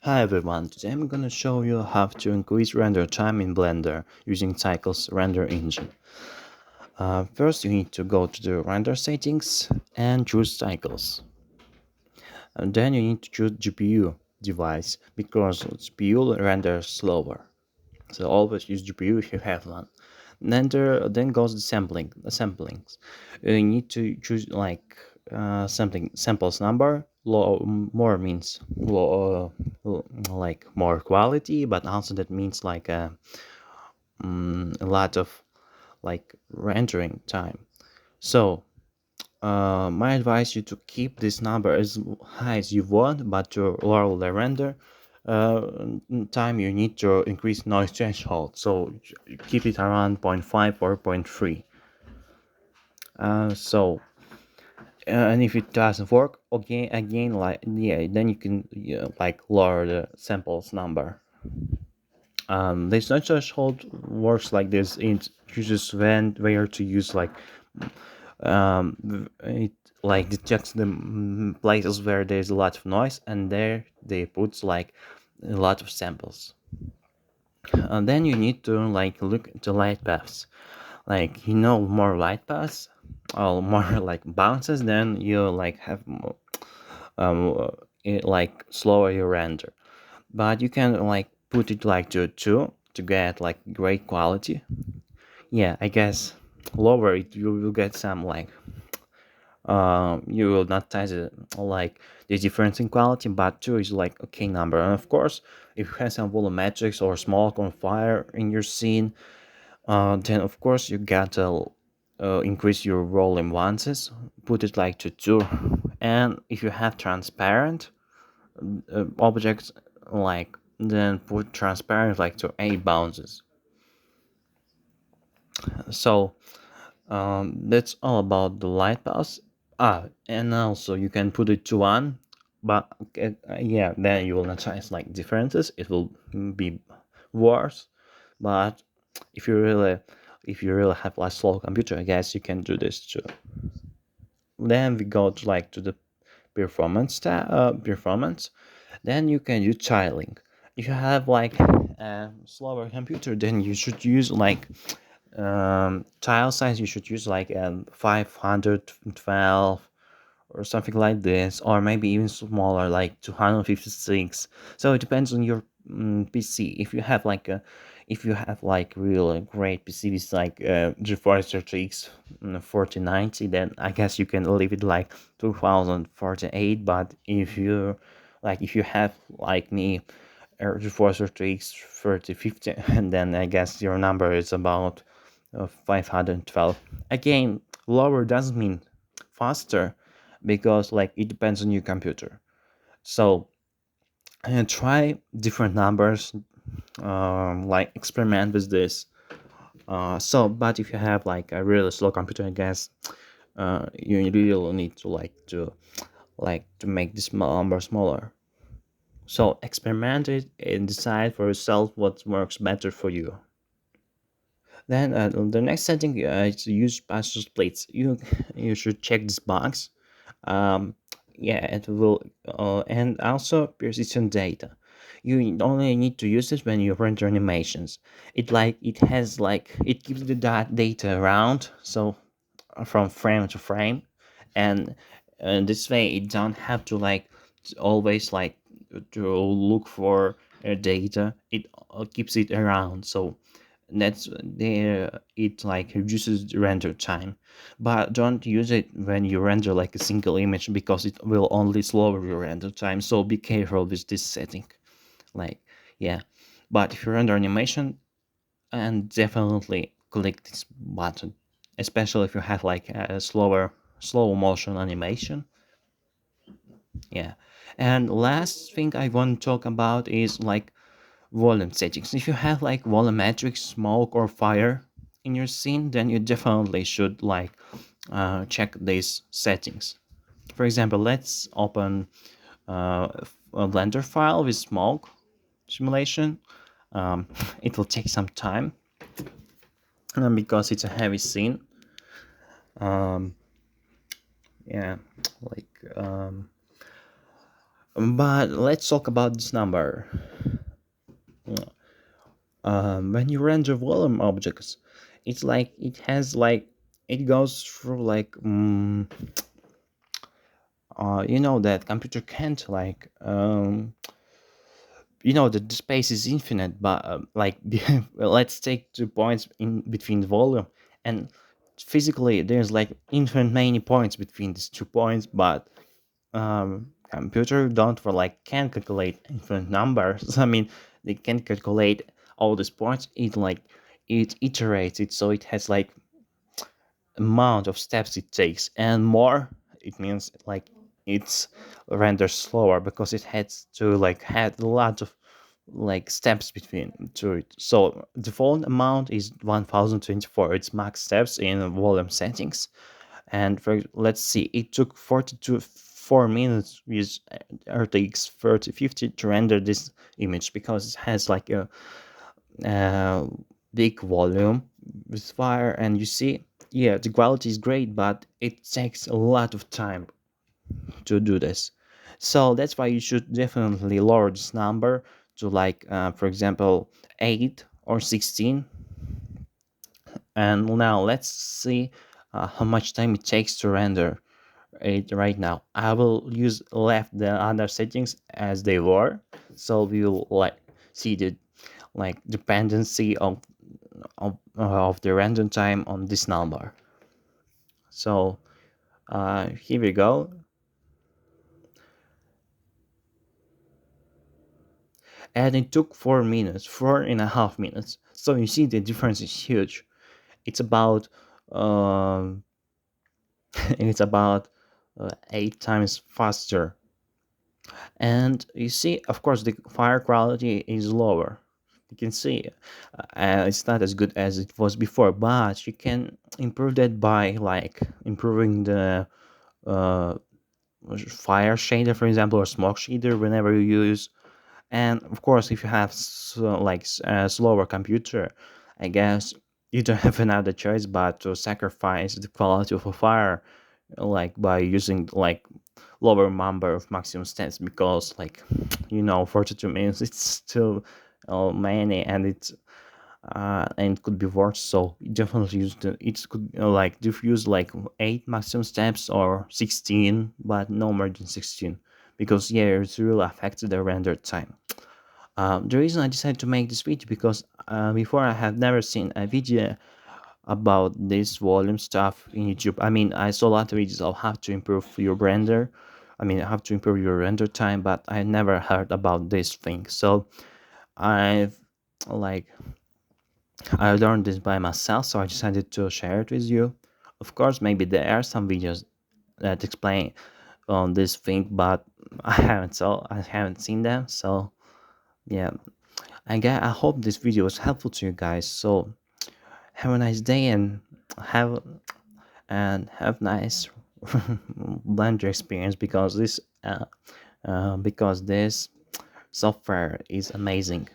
Hi everyone, today I'm gonna show you how to increase render time in Blender using Cycle's render engine. First you need to go to the render settings and choose Cycles. And then you need to choose GPU device because GPU renders slower. So always use GPU if you have one. Then goes the samplings. You need to choose like something samples number. More means like more quality, but also that means like a lot of like rendering time. So my advice you to keep this number as high as you want, but to lower the render uh, time you need to increase noise threshold. So keep it around zero point 0.5 or zero point 0.3. And if it doesn't work, again, like yeah, then you can like lower the samples number. This noise threshold works like this. It chooses when where to use like it like detects the places where there's a lot of noise, and there they put like a lot of samples. And then you need to like look at the light paths. Like more light paths or more like bounces, then you like have more, like slower your render. But you can like put it like to 2 to get like great quality. Yeah, I guess lower it you will get some like you will not test it like the difference in quality, but 2 is like okay number. And of course, if you have some volumetrics or smoke on fire in your scene, then of course you gotta increase your volume onces, put it like to 2. And if you have transparent objects, like then put transparent like to 8 bounces. So that's all about the light pass. And also you can put it to 1, but yeah, then you will notice like differences. It will be worse. But if you really have a slow computer, I guess you can do this too. Then we go to like to the performance. Then you can use tiling. If you have like a slower computer, then you should use like tile size. You should use like 512 or something like this, or maybe even smaller, like 256. So it depends on your PC. If you have like really great PC with like GeForce RTX 4090, then I guess you can leave it like 2048. But if you have like me GeForce RTX 3050, and then I guess your number is about 512. Again, lower doesn't mean faster, because like it depends on your computer. So try different numbers, like experiment with this. But if you have like a really slow computer, I guess you really need to to make this number smaller. So experiment it and decide for yourself what works better for you. Then the next setting is use partial splits. You should check this box. Yeah, it will, and also persistent data. You only need to use it when you render animations. It keeps the data around, so from frame to frame, and this way it don't have to always to look for data. It keeps it around, so that's there it like reduces the render time. But don't use it when you render like a single image, because it will only slow your render time. So be careful with this setting. Like, yeah. But if you render animation, and definitely click this button, especially if you have like a slow motion animation. Yeah. And last thing I want to talk about is like volume settings. If you have like volumetric smoke or fire in your scene, then you definitely should check these settings. For example, let's open a Blender file with smoke simulation. It will take some time because it's a heavy scene. Um, yeah, like But let's talk about this number. When you render volume objects, it's like it has like it goes through like you know that computer can't like you know that the space is infinite, but like let's take 2 points in between the volume, and physically there's like infinite many points between these 2 points, but computer don't for like can calculate infinite numbers. I mean, they can calculate all these points. It like it iterates it, so it has like amount of steps it takes, and more it means like it's renders slower because it has to like had a lot of like steps between to it. So default amount is 1024. It's max steps in volume settings. And for let's see, it took 4 minutes with RTX 3050 to render this image because it has like a uh, big volume with fire. And you see, yeah, the quality is great, but it takes a lot of time to do this. So that's why you should definitely lower this number to like for example 8 or 16. And now let's see how much time it takes to render it right now. I will use left the other settings as they were, so we will like see the like dependency of the random time on this number. So here we go, and it took 4 minutes, 4.5 minutes. So you see the difference is huge. It's about um, it's about 8 times faster. And you see, of course, the fire quality is lower. You can see it's not as good as it was before, but you can improve that by like improving the uh, fire shader, for example, or smoke shader whenever you use. And of course, if you have a slower computer, I guess you don't have another choice but to sacrifice the quality of a fire, like by using like lower number of maximum steps, because like 42 minutes it's still many, and it could be worse. So you definitely use it could like diffuse like 8 maximum steps or 16, but no more than 16, because yeah, it really affects the render time. The reason I decided to make this video because before I have never seen a video about this volume stuff in YouTube. I mean, I saw a lot of videos of how to improve your render. I mean, how to improve your render time, but I never heard about this thing. So I've like I learned this by myself, so I decided to share it with you. Of course, maybe there are some videos that explain on this thing, but I haven't seen them. So yeah, I hope this video was helpful to you guys. So have a nice day, and have nice blender experience, because this software is amazing.